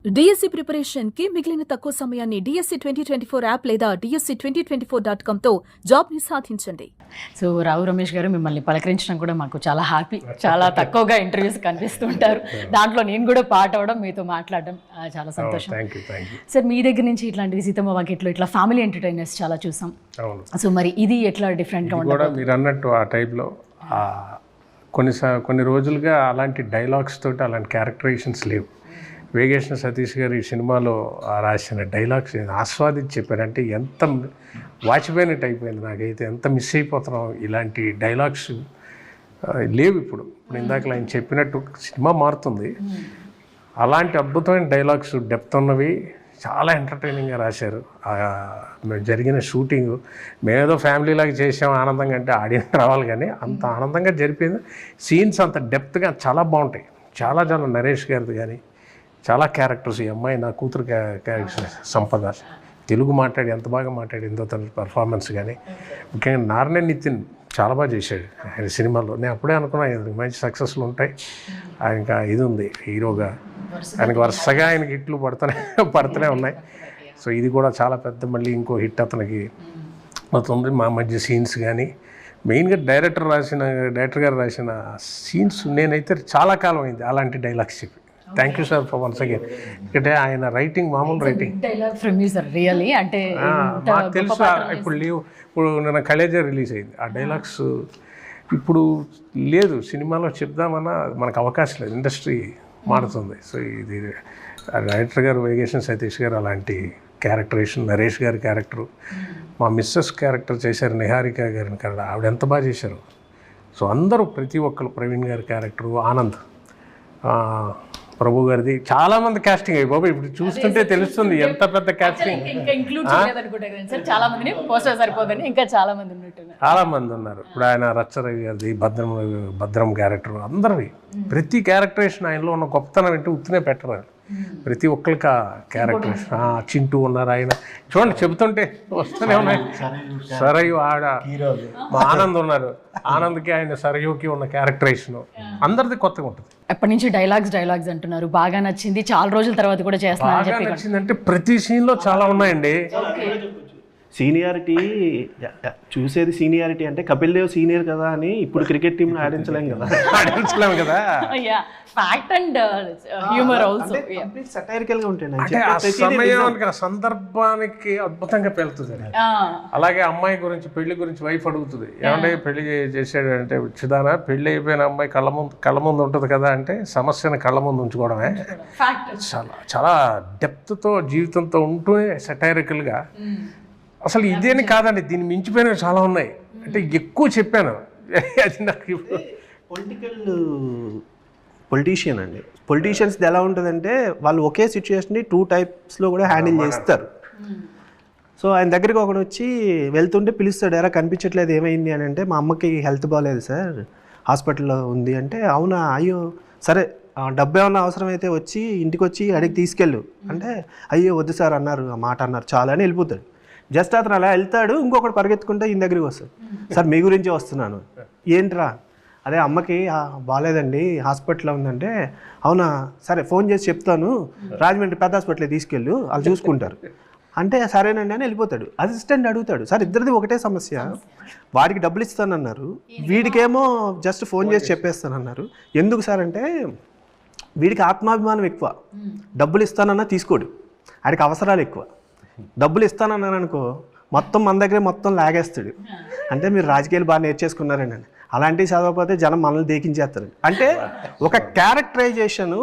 DSC preparation కి మిగిలిన తక్కువ సమయాన్ని డిఎస్సి 2024 యాప్ లేదా డిఎస్సి 2024.com తో జాబ్ ని సాధించండి. సో రావు రమేష్ గారు, మిమ్మల్ని పలకరించడం కూడా మాకు చాలా హ్యాపీ. చాలా తక్కువగా ఇంటర్వ్యూస్ కనిపిస్తూ ఉంటారు. దాంట్లో నేను కూడా పార్ట్ అవ్వడం, మీతో మాట్లాడడం చాలా సంతోషం. సార్, మీ దగ్గర నుంచి ఇట్లాంటి సీతమ్మ వాకిట్లో ఇట్లా ఫ్యామిలీ ఎంటర్టైనర్స్ చాలా చూసాం. సో మరి ఇది ఎట్లా డిఫరెంట్గా ఉంటుంది? మీరు అన్నట్టు ఆ టైప్లో కొన్ని రోజులుగా అలాంటి డైలాగ్స్ తోటి అలాంటి క్యారెక్టరైజేషన్స్ లేవు. వేగేశ్న సతీష్ గారు ఈ సినిమాలో రాసిన డైలాగ్స్ ఆస్వాదించి చెప్పారంటే ఎంత వాచిపోయినట్టు అయిపోయింది. నాకైతే ఎంత మిస్ అయిపోతున్నాం. ఇలాంటి డైలాగ్స్ లేవు ఇప్పుడు. ఇందాక ఆయన చెప్పినట్టు సినిమా మారుతుంది. అలాంటి అద్భుతమైన డైలాగ్స్ డెప్త్ ఉన్నవి చాలా ఎంటర్టైనింగ్గా రాశారు. జరిగిన షూటింగ్ మేమేదో ఫ్యామిలీలాగా చేసాం ఆనందంగా, అంటే ఆడియన్స్ రావాలి కానీ అంత ఆనందంగా జరిపింది. సీన్స్ అంత డెప్త్గా చాలా బాగుంటాయి. చాలా నరేష్ గారిది కానీ చాలా క్యారెక్టర్స్. ఈ అమ్మాయి నా కూతురు క్యారెక్టర్ సంపద తెలుగు మాట్లాడి ఎంత బాగా మాట్లాడిందో తన పర్ఫార్మెన్స్ కానీ, ముఖ్యంగా నారాయణ నితిన్ చాలా బాగా చేశాడు ఆయన సినిమాలో. నేను అప్పుడే అనుకున్నాను మంచి సక్సెస్లు ఉంటాయి. ఆయనకి ఇది ఉంది హీరోగా, ఆయనకి వరుసగా ఆయనకి హిట్లు పడుతూనే ఉన్నాయి. సో ఇది కూడా చాలా పెద్ద మళ్ళీ ఇంకో హిట్ అతనికి అవుతుంది. మా మధ్య సీన్స్ కానీ మెయిన్గా డైరెక్టర్ గారు రాసిన సీన్స్ నేనైతే చాలా కాలం అయింది అలాంటి డైలాగ్స్ చెప్పి. Thank you sir for once again. ఎందుకంటే ఆయన రైటింగ్ మామూలు రైటింగ్ అంటే మాకు తెలుసు. ఇప్పుడు నేను కలేజా రిలీజ్ అయింది. ఆ డైలాగ్స్ ఇప్పుడు లేదు సినిమాలో చెప్దామన్నా మనకు అవకాశం లేదు. ఇండస్ట్రీ మారుతుంది. సో ఇది డైరెక్టర్ గారు వేగేశ్న సతీష్ గారు అలాంటి క్యారెక్టరేషన్, నరేష్ గారి క్యారెక్టరు, మా మిస్సెస్ క్యారెక్టర్ చేశారు నిహారిక గారిని కదా, ఆవిడ ఎంత బాగా చేశారు. సో అందరూ ప్రతి ఒక్కరు, ప్రవీణ్ గారి క్యారెక్టరు, ఆనంద్, ప్రభు గారిది, చాలా మంది కాస్టింగ్ అయ్యి బాబు ఇప్పుడు చూస్తుంటే తెలుస్తుంది ఎంత పెద్ద కాస్టింగ్. చాలా మంది ఉన్నారు. ఇప్పుడు ఆయన రచ్చరవి గారిది, భద్రం క్యారెక్టర్, అందరివి ప్రతి క్యారెక్టరేషన్ ఆయనలో ఉన్న గొప్పతనం ఏంటో ఉత్తినే పెట్టరు. ప్రతి ఒక్కరికి ఆ క్యారెక్టర్స్. చింటూ ఉన్నారు, ఆయన చూడండి చెబుతుంటే వస్తూనే ఉన్నాయి. సరయు ఆడ మా ఆనంద్ ఉన్నారు. ఆనంద్కి ఆయన సరయుకి ఉన్న క్యారెక్టరేషన్ అందరిది కొత్తగా ఉంటుంది. ఎప్పటి నుంచి డైలాగ్స్ అంటున్నారు, బాగా నచ్చింది, చాలా రోజుల తర్వాత కూడా చేస్తున్నారు. బాగా నచ్చిందంటే ప్రతి సీన్లో చాలా ఉన్నాయండి. సీనియారిటీ చూసేది, సీనియారిటీ అంటే కపిల్ దేవ్ సీనియర్ కదా అని ఇప్పుడు క్రికెట్ టీమ్ ఆడించలేం కదా. Fact and humour also satirical గా ఉంటాయి. సమయానికి ఆ సందర్భానికి అద్భుతంగా పెళ్తుంది. అలాగే అమ్మాయి గురించి, పెళ్లి గురించి వైఫ్ అడుగుతుంది, ఏమంటే పెళ్లి చేసాడు అంటే, చిదానా పెళ్లి అయిపోయిన అమ్మాయి కళ్ళ ముందు ఉంటుంది కదా అంటే, సమస్యను కళ్ళ ముందు ఉంచుకోవడమే. చాలా డెప్త్తో జీవితంతో ఉంటూనే సటైరికల్గా. అసలు ఇదేని కాదండి, దీన్ని మించిపోయినవి చాలా ఉన్నాయి. అంటే ఎక్కువ చెప్పాను. అది నాకు పొలిటీషియన్ అండి. పొలిటీషియన్స్ది ఎలా ఉంటుందంటే వాళ్ళు ఒకే సిచ్యువేషన్ని 2 టైప్స్లో కూడా హ్యాండిల్ చేస్తారు. సో ఆయన దగ్గరికి ఒకడు వచ్చి వెళ్తుంటే పిలుస్తాడు, ఎరా కనిపించట్లేదు ఏమైంది అని అంటే, మా అమ్మకి హెల్త్ బాగాలేదు సార్, హాస్పిటల్లో ఉంది అంటే, అవునా, అయ్యో సరే డబ్బు ఏమన్నా అవసరమైతే వచ్చి ఇంటికి వచ్చి అడిగి తీసుకెళ్ళు అంటే, అయ్యో వద్దు సార్ అన్నారు, ఆ మాట అన్నారు చాలా అని వెళ్ళిపోతాడు. జస్ట్ అతను అలా వెళ్తాడు, ఇంకొకటి పరిగెత్తుకుంటే ఈయన దగ్గరికి వస్తాడు, సార్ మీ గురించి వస్తున్నాను. ఏంట్రా? అదే అమ్మకి బాగాలేదండి, హాస్పిటల్లో ఉందంటే, అవునా సరే ఫోన్ చేసి చెప్తాను, రాజమండ్రి పెద్ద హాస్పిటల్కి తీసుకెళ్ళు, వాళ్ళు చూసుకుంటారు అంటే, సరేనండి అని వెళ్ళిపోతాడు. అసిస్టెంట్ అడుగుతాడు, సార్ ఇద్దరిది ఒకటే సమస్య, వాడికి డబ్బులు ఇస్తానన్నారు, వీడికేమో జస్ట్ ఫోన్ చేసి చెప్పేస్తానన్నారు. ఎందుకు సార్ అంటే, వీడికి ఆత్మాభిమానం ఎక్కువ, డబ్బులు ఇస్తానన్నా తీసుకోడు, వాడికి అవసరాలు ఎక్కువ. డబ్బులు ఇస్తానన్నాను అనుకో, మొత్తం మన దగ్గరే మొత్తం లాగేస్తాడు. అంటే మీరు రాజకీయాలు బాగా నేర్చేసుకున్నారండి అని. అలాంటివి చదవకపోతే జనం మనల్ని దేకించేస్తారు. అంటే ఒక క్యారెక్టరైజేషను,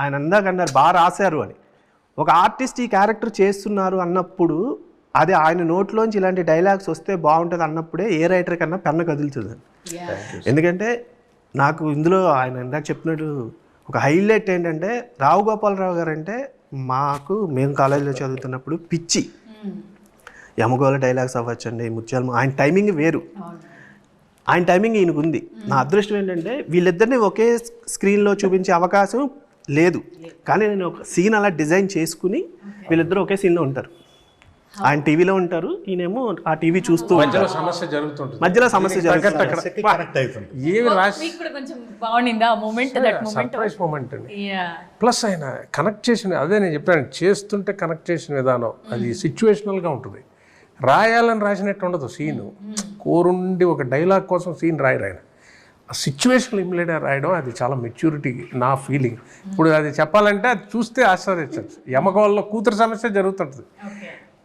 ఆయన అందాకన్నారు బాగా రాశారు అని, ఒక ఆర్టిస్ట్ ఈ క్యారెక్టర్ చేస్తున్నారు అన్నప్పుడు, అది ఆయన నోట్లోంచి ఇలాంటి డైలాగ్స్ వస్తే బాగుంటుంది అన్నప్పుడే ఏ రైటర్ కన్నా పెన్న కదులుతుంది. ఎందుకంటే నాకు ఇందులో ఆయన ఇందాక చెప్పినట్టు ఒక హైలైట్ ఏంటంటే, రావు గోపాలరావు గారు అంటే మేము కాలేజీలో చదువుతున్నప్పుడు పిచ్చి. యమగోళ డైలాగ్స్ అవ్వచ్చండి, ముత్యాలు, ఆయన టైమింగ్ వేరు, ఆయన టైమింగ్ ఈయనకు ఉంది. నా అదృష్టం ఏంటంటే వీళ్ళిద్దరిని ఒకే స్క్రీన్లో చూపించే అవకాశం లేదు, కానీ నేను ఒక సీన్ అలా డిజైన్ చేసుకుని వీళ్ళిద్దరూ ఒకే సీన్లో ఉంటారు. ఆయన టీవీలో ఉంటారు, ఈయనేమో ఆ టీవీ చూస్తూ మధ్యలో సమస్య జరుగుతుంటుంది, మధ్యలో సమస్య జరుగుతుంది. కనెక్ట్ అవుతుంది. ఏమి రాసి మీకు కూడా కొంచెం బాగుండిందా moment, that moment? Surprise moment అండి. యా, ప్లస్ ఆయన కనెక్ట్ చేసిన, అదే నేను చెప్పాను, చేస్తుంటే కనెక్ట్ చేసిన విధానం అది సిచ్యువేషనల్గా ఉంటుంది. రాయాలని రాసినట్టు ఉండదు సీను, కోరుండి ఒక డైలాగ్ కోసం సీన్ రాయరు ఆయన. ఆ సిచ్యువేషన్ ఇమిడియట్గా రాయడం అది చాలా మెచ్యూరిటీ నా ఫీలింగ్. ఇప్పుడు అది చెప్పాలంటే అది చూస్తే ఆశ్చర్యించచ్చు. యమగోళ్ళలో కూతురు సమస్య జరుగుతుంటుంది,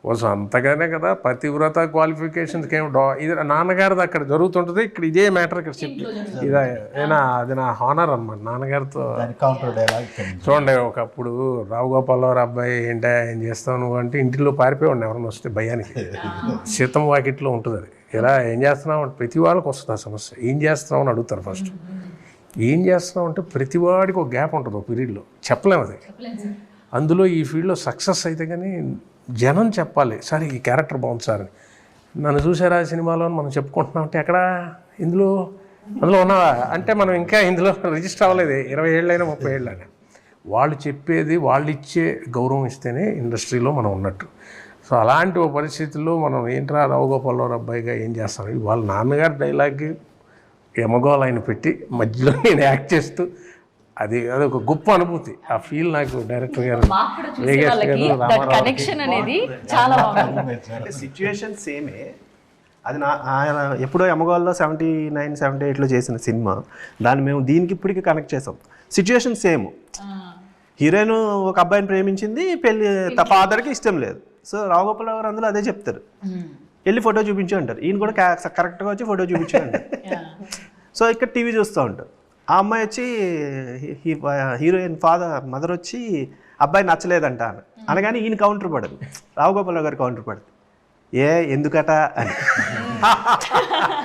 కోసం అంతగానే కదా పతివ్రత క్వాలిఫికేషన్స్కి ఏమి ఇది నాన్నగారిది అక్కడ జరుగుతుంటుంది, ఇక్కడ ఇదే మ్యాటర్ ఇక్కడ చెప్పి ఏనా అది నా హానర్ అనమాట నాన్నగారితో. కౌంటర్ డైలాగ్ చూడండి, ఒకప్పుడు రావు గోపాలరావు అబ్బాయి ఏంటా ఏం చేస్తావు నువ్వు అంటే ఇంటిలో పారిపోయాడు ఎవరైనా వస్తే భయానికి. సీతం వాకిట్లో ఉంటుంది అది, ఎలా ఏం చేస్తున్నావు అంటే ప్రతి వాళ్ళకి వస్తుంది ఆ సమస్య. ఏం చేస్తున్నావు అని అడుగుతారు ఫస్ట్. ఏం చేస్తున్నావు అంటే ప్రతి వాడికి ఒక గ్యాప్ ఉంటుంది ఒక పీరియడ్లో, చెప్పలేము అది. అందులో ఈ ఫీల్డ్లో సక్సెస్ అయితే కానీ జనం చెప్పాలి, సార్ ఈ క్యారెక్టర్ బాగుంది సార్ అని. నన్ను చూసారా సినిమాలో మనం చెప్పుకుంటున్నాం అంటే ఎక్కడ అందులో ఉన్నావా అంటే మనం ఇంకా ఇందులో రిజిస్టర్ అవ్వలేదు, 20 ఏళ్ళైనా 30 ఏళ్ళైనా. వాళ్ళు చెప్పేది వాళ్ళు ఇచ్చే గౌరవం ఇస్తేనే ఇండస్ట్రీలో మనం ఉన్నట్టు. సో అలాంటి ఒక పరిస్థితుల్లో మనం ఏంట్రా రావు గోపాలరావు అబ్బాయిగా ఏం చేస్తాం, వాళ్ళ నాన్నగారి డైలాగ్కి ఎమగోలు ఆయన పెట్టి మధ్యలో నేను యాక్ట్ చేస్తూ అది ఒక గొప్ప అనుభూతి. ఆ ఫీల్ నాకు డైరెక్టర్ గారు కనెక్షన్ అనేది చాలా బాగుంది. సిచ్యువేషన్ సేమే. అది ఆయన ఎప్పుడో యమగోల్లో 79, 78లో చేసిన సినిమా, దాన్ని మేము దీనికి ఇప్పటికి కనెక్ట్ చేసాం. Situation same. హీరోయిన్ ఒక అబ్బాయిని ప్రేమించింది, పెళ్లి ఫాదర్కి ఇష్టం లేదు. సో రావు గోపాలరావు గారు అందులో అదే చెప్తారు, వెళ్ళి ఫోటో చూపించు అంటారు. ఈయన కూడా కరెక్ట్గా వచ్చి ఫోటో చూపించు అంటారు. సో ఇక్కడ టీవీ చూస్తూ ఉంటారు. ఆ అమ్మాయి వచ్చి హీరోయిన్ మదర్ వచ్చి అబ్బాయి నచ్చలేదంట అనగానే ఈయన కౌంటర్ పడదు, రావు గోపాలరావు గారు కౌంటర్ పడదు, ఎందుకట అని.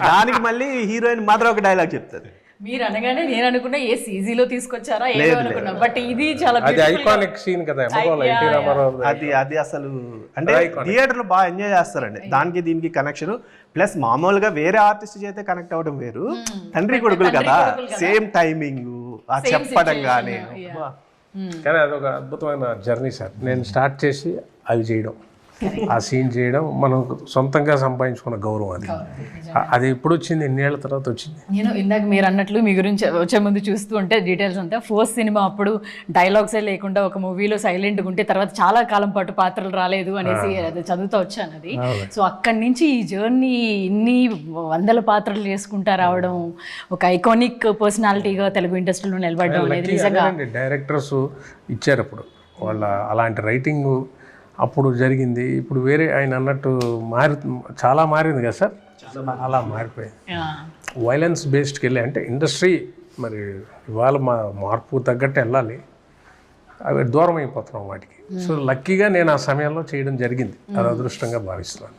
దానికి మళ్ళీ హీరోయిన్ మదర్ ఒక డైలాగ్ చెప్తారు. మీరు అనగానే నేను అనుకున్నా ఏ సీజీలో తీసుకొచ్చారా ఏదో అనుకున్నా, బట్ ఇది చాలా అది ఐకానిక్ సీన్ కదా ఎన్టీ రామారావు. అది అసలు అంటే థియేటర్లో బాగా ఎంజాయ్ చేస్తారండి. దానికి దీనికి కనెక్షన్. ప్లస్ మామూలుగా వేరే ఆర్టిస్ట్ చేస్తే కనెక్ట్ అవ్వడం వేరు, తండ్రి కొడుకులు కదా, సేమ్ టైమింగ్ ఆ చెప్పడం కానీ. కానీ అదొక అద్భుతమైన జర్నీ సార్. నేను స్టార్ట్ చేసి అవి చేయడం, ఆ సీన్ చేయడం, మనం సొంతంగా సంపాదించుకున్న గౌరవం అది. అది ఎప్పుడు వచ్చింది, ఎన్నేళ్ల తర్వాత వచ్చింది. నేను ఇందాక మీరు అన్నట్లు మీ గురించి వచ్చే ముందు చూస్తూ ఉంటే డీటెయిల్స్ అంతా ఫస్ట్ సినిమా అప్పుడు డైలాగ్సే లేకుండా ఒక మూవీలో సైలెంట్గా ఉంటే తర్వాత చాలా కాలం పాటు పాత్రలు రాలేదు అనేసి అది చదువుతూ వచ్చాను అది. సో అక్కడి నుంచి ఈ జర్నీ ఇన్ని 100 పాత్రలు చేసుకుంటా రావడం, ఒక ఐకానిక్ పర్సనాలిటీగా తెలుగు ఇండస్ట్రీలో నిలబడడం అనేది నిజంగా డైరెక్టర్స్ ఇచ్చారు అప్పుడు వాళ్ళ అలాంటి రైటింగ్ అప్పుడు జరిగింది. ఇప్పుడు వేరే ఆయన అన్నట్టు చాలా మారింది కదా సార్, అలా మారిపోయింది. వైలెన్స్ బేస్డ్కి వెళ్ళి అంటే ఇండస్ట్రీ మరి ఇవాళ మార్పు తగ్గట్టు వెళ్ళాలి, అవి దూరం అయిపోతున్నాం వాటికి. సో లక్కీగా నేను ఆ సమయంలో చేయడం జరిగింది, అది అదృష్టంగా భావిస్తున్నాను.